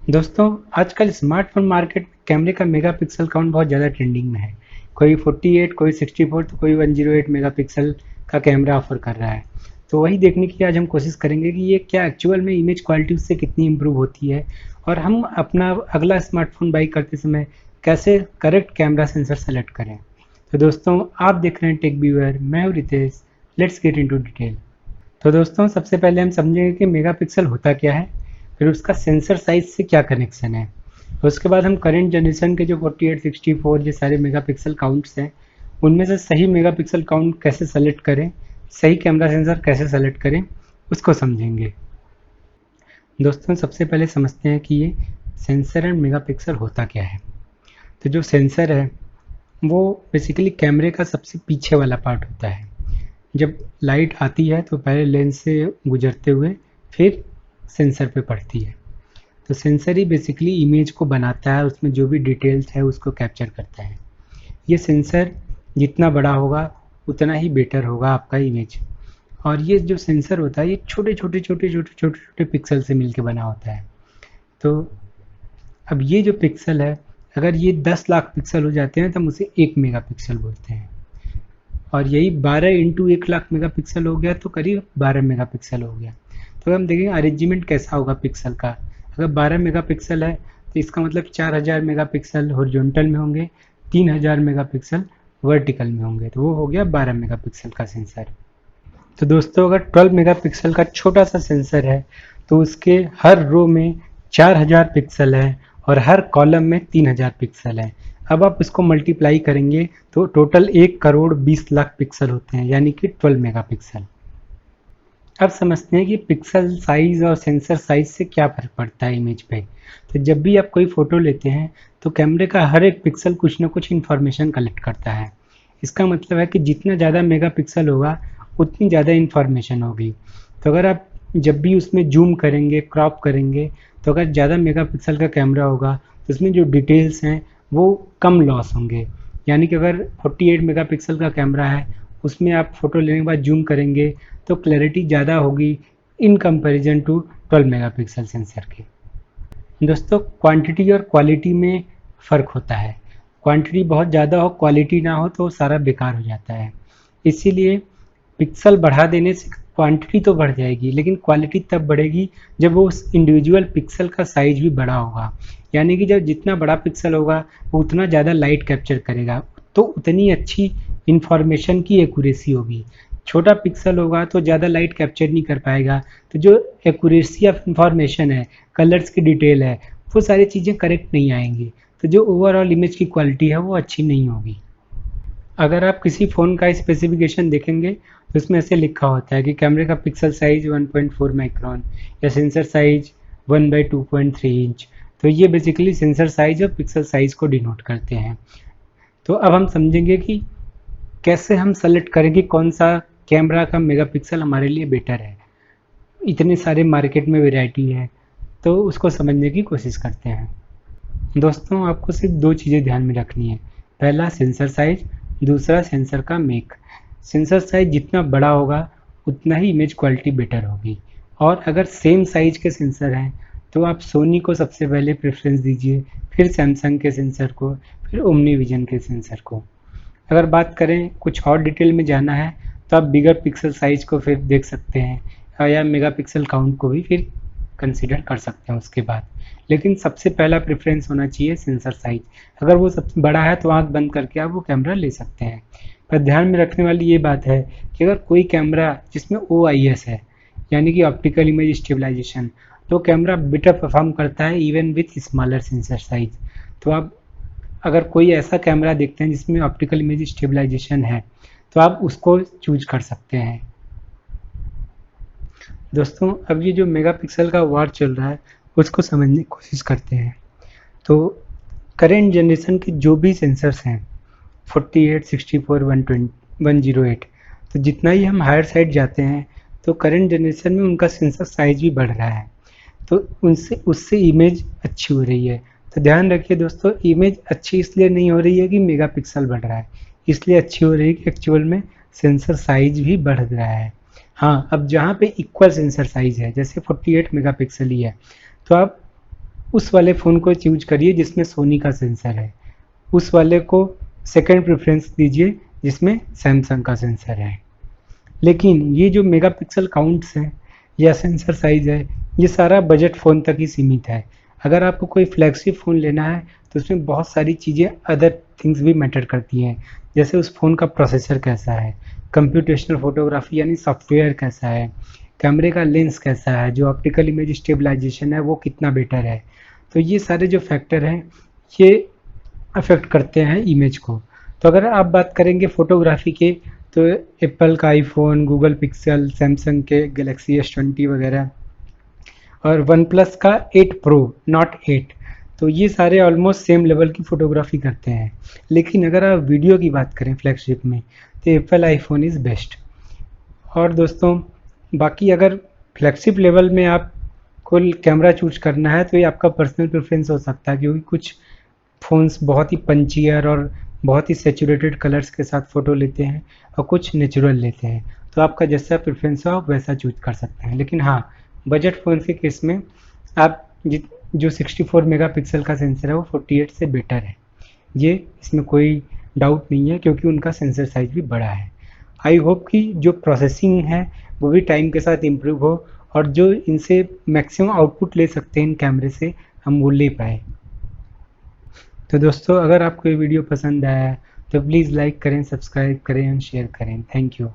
दोस्तों, आजकल smartphone market में कैमरे का मेगापिक्सल काउंट बहुत ज़्यादा ट्रेंडिंग में है। कोई 48, कोई 64 तो कोई 108 मेगापिक्सल का कैमरा ऑफर कर रहा है। तो वही देखने की आज हम कोशिश करेंगे कि ये क्या एक्चुअल में इमेज क्वालिटी उससे कितनी इम्प्रूव होती है और हम अपना अगला स्मार्टफोन बाई करते समय कैसे करेक्ट कैमरा सेंसर सेलेक्ट करें। तो दोस्तों, आप देख रहे हैं टेक व्यूअर, मैं हूँ Ritesh. Let's get into detail. तो दोस्तों, सबसे पहले हम समझेंगे कि मेगापिक्सल होता क्या है, फिर उसका सेंसर साइज से क्या कनेक्शन है। उसके बाद हम करंट जनरेशन के जो 48, 64 ये सारे मेगापिक्सल काउंट्स हैं, उनमें से सही मेगापिक्सल काउंट कैसे सेलेक्ट करें, सही कैमरा सेंसर कैसे सेलेक्ट करें, उसको समझेंगे। दोस्तों, सबसे पहले समझते हैं कि ये सेंसर एंड मेगापिक्सल होता क्या है। तो जो सेंसर है वो बेसिकली कैमरे का सबसे पीछे वाला पार्ट होता है। जब लाइट आती है तो पहले लेंस से गुजरते हुए फिर सेंसर पे पड़ती है। तो सेंसर ही बेसिकली इमेज को बनाता है, उसमें जो भी डिटेल्स है उसको कैप्चर करता है। ये सेंसर जितना बड़ा होगा उतना ही बेटर होगा आपका इमेज। और ये जो सेंसर होता है ये छोटे छोटे छोटे छोटे छोटे छोटे पिक्सल से मिलके बना होता है। तो अब ये जो पिक्सल है, अगर ये 10 लाख पिक्सल हो जाते हैं तो हम उसे 1 मेगापिक्सल बोलते हैं। और यही 12 इंटू 1 लाख मेगापिक्सल हो गया तो करीब 12 मेगापिक्सल हो गया। तो हम देखेंगे अरेंजमेंट कैसा होगा पिक्सल का। अगर 12 मेगापिक्सल है तो इसका मतलब 4000 मेगापिक्सल हॉरिजॉन्टल में होंगे, 3000 मेगापिक्सल वर्टिकल में होंगे, तो वो हो गया 12 मेगापिक्सल का सेंसर। तो दोस्तों, अगर 12 मेगापिक्सल का छोटा सा सेंसर है तो उसके हर रो में 4000 पिक्सल है और हर कॉलम में 3000 पिक्सल है। अब आप इसको मल्टीप्लाई करेंगे तो टोटल 1,20,00,000 पिक्सल होते हैं, यानी कि 12 मेगापिक्सल। अब समझते हैं कि पिक्सल साइज और सेंसर साइज से क्या फर्क पड़ता है इमेज पे। तो जब भी आप कोई फोटो लेते हैं तो कैमरे का हर एक पिक्सल कुछ ना कुछ इन्फॉर्मेशन कलेक्ट करता है। इसका मतलब है कि जितना ज़्यादा मेगापिक्सल होगा उतनी ज़्यादा इन्फॉर्मेशन होगी। तो अगर आप जब भी उसमें जूम करेंगे, क्रॉप करेंगे, तो अगर ज़्यादा मेगापिक्सल का कैमरा होगा तो उसमें जो डिटेल्स हैं वो कम लॉस होंगे। यानी कि अगर 48 मेगापिक्सल का कैमरा है उसमें आप फ़ोटो लेने के बाद जूम करेंगे तो क्लैरिटी ज़्यादा होगी in comparison to 12 megapixel sensor के। दोस्तों, क्वांटिटी और क्वालिटी में फ़र्क होता है। क्वांटिटी बहुत ज़्यादा हो, क्वालिटी ना हो तो सारा बेकार हो जाता है। इसीलिए पिक्सल बढ़ा देने से क्वांटिटी तो बढ़ जाएगी लेकिन क्वालिटी तब बढ़ेगी जब वो उस इंडिविजुअल पिक्सल का साइज भी बड़ा होगा। यानी कि जब जितना बड़ा पिक्सल होगा वो उतना ज़्यादा लाइट कैप्चर करेगा, तो उतनी अच्छी इंफॉर्मेशन की एक्यूरेसी होगी। छोटा पिक्सल होगा तो ज़्यादा लाइट कैप्चर नहीं कर पाएगा, तो जो एक्यूरेसी ऑफ इंफॉर्मेशन है, कलर्स की डिटेल है, वो सारी चीज़ें करेक्ट नहीं आएंगी। तो जो ओवरऑल इमेज की क्वालिटी है वो अच्छी नहीं होगी। अगर आप किसी फ़ोन का स्पेसिफिकेशन देखेंगे तो उसमें ऐसे लिखा होता है कि कैमरे का पिक्सल साइज 1.4 माइक्रोन या सेंसर साइज 1/2.3 इंच। तो ये बेसिकली सेंसर साइज और पिक्सल साइज को डिनोट करते हैं। तो अब हम समझेंगे कि कैसे हम सेलेक्ट करें कि कौन सा कैमरा का मेगापिक्सल हमारे लिए बेटर है। इतने सारे मार्केट में वैरायटी है, तो उसको समझने की कोशिश करते हैं। दोस्तों, आपको सिर्फ दो चीज़ें ध्यान में रखनी है। पहला सेंसर साइज, दूसरा सेंसर का मेक। सेंसर साइज जितना बड़ा होगा उतना ही इमेज क्वालिटी बेटर होगी। और अगर सेम साइज के सेंसर हैं तो आप सोनी को सबसे पहले प्रेफरेंस दीजिए, फिर सैमसंग के सेंसर को, फिर ओमनी विजन के सेंसर को। अगर बात करें कुछ और डिटेल में जाना है तो आप बिगर पिक्सल साइज को फिर देख सकते हैं या मेगापिक्सल काउंट को भी फिर कंसीडर कर सकते हैं उसके बाद। लेकिन सबसे पहला प्रेफरेंस होना चाहिए सेंसर साइज। अगर वो सबसे बड़ा है तो आंख बंद करके आप वो कैमरा ले सकते हैं। पर ध्यान में रखने वाली ये बात है कि अगर कोई कैमरा जिसमें OIS है, यानी कि ऑप्टिकल इमेज स्टेबलाइजेशन, तो कैमरा बेटर परफॉर्म करता है even with smaller sensor size. तो आप अगर कोई ऐसा कैमरा देखते हैं जिसमें ऑप्टिकल इमेज स्टेबलाइजेशन है तो आप उसको चूज कर सकते हैं। दोस्तों, अब ये जो मेगापिक्सल का वार चल रहा है उसको समझने की कोशिश करते हैं। तो करेंट जनरेशन के जो भी सेंसर्स हैं 48, 64, 120, 108, तो जितना ही हम हायर साइड जाते हैं तो करंट जनरेशन में उनका सेंसर साइज भी बढ़ रहा है। तो उनसे उससे इमेज अच्छी हो रही है। तो ध्यान रखिए दोस्तों, इमेज अच्छी इसलिए नहीं हो रही है कि मेगापिक्सल बढ़ रहा है, इसलिए अच्छी हो रही है कि एक्चुअल में सेंसर साइज भी बढ़ रहा है। हाँ, अब जहाँ पे इक्वल सेंसर साइज है, जैसे 48 मेगापिक्सल ही है, तो आप उस वाले फ़ोन को चूज करिए जिसमें सोनी का सेंसर है, उस वाले को सेकंड प्रेफरेंस दीजिए जिसमें सैमसंग का सेंसर है। लेकिन ये जो मेगापिक्सल काउंट्स है या सेंसर साइज है, ये सारा बजट फ़ोन तक ही सीमित है। अगर आपको कोई फ्लैगशिप फ़ोन लेना है तो उसमें बहुत सारी चीज़ें अदर थिंग्स भी मैटर करती हैं, जैसे उस फ़ोन का प्रोसेसर कैसा है, कंप्यूटेशनल फोटोग्राफी यानी सॉफ्टवेयर कैसा है, कैमरे का लेंस कैसा है, जो ऑप्टिकल इमेज स्टेबलाइजेशन है वो कितना बेटर है। तो ये सारे जो फैक्टर हैं ये अफेक्ट करते हैं इमेज को। तो अगर आप बात करेंगे फोटोग्राफी के, तो एप्पल का आईफोन, गूगल पिक्सल, सैमसंग के गैलेक्सी S20 वगैरह और वन प्लस का 8 प्रो नॉट 8, तो ये सारे ऑलमोस्ट सेम लेवल की फ़ोटोग्राफी करते हैं। लेकिन अगर आप वीडियो की बात करें फ्लैगशिप में, तो एप्पल आईफोन इज़ बेस्ट। और दोस्तों बाकी अगर फ्लैगशिप लेवल में आपको कैमरा चूज करना है तो ये आपका पर्सनल प्रेफरेंस हो सकता है, क्योंकि कुछ फ़ोन्स बहुत ही पंचियर और बहुत ही सेचुरेटेड कलर्स के साथ फ़ोटो लेते हैं और कुछ नेचुरल लेते हैं। तो आपका जैसा प्रेफरेंस हो आप वैसा चूज कर सकते हैं। लेकिन हाँ, बजट फ़ोन के केस में आप जो 64 मेगापिक्सल का सेंसर है वो 48 से बेटर है, ये इसमें कोई डाउट नहीं है, क्योंकि उनका सेंसर साइज भी बड़ा है। आई होप कि जो प्रोसेसिंग है वो भी टाइम के साथ इम्प्रूव हो और जो इनसे मैक्सिमम आउटपुट ले सकते हैं इन कैमरे से हम वो ले पाए। तो दोस्तों अगर आपको ये वीडियो पसंद आया तो प्लीज़ लाइक करें, सब्सक्राइब करें एंड शेयर करें। Thank you.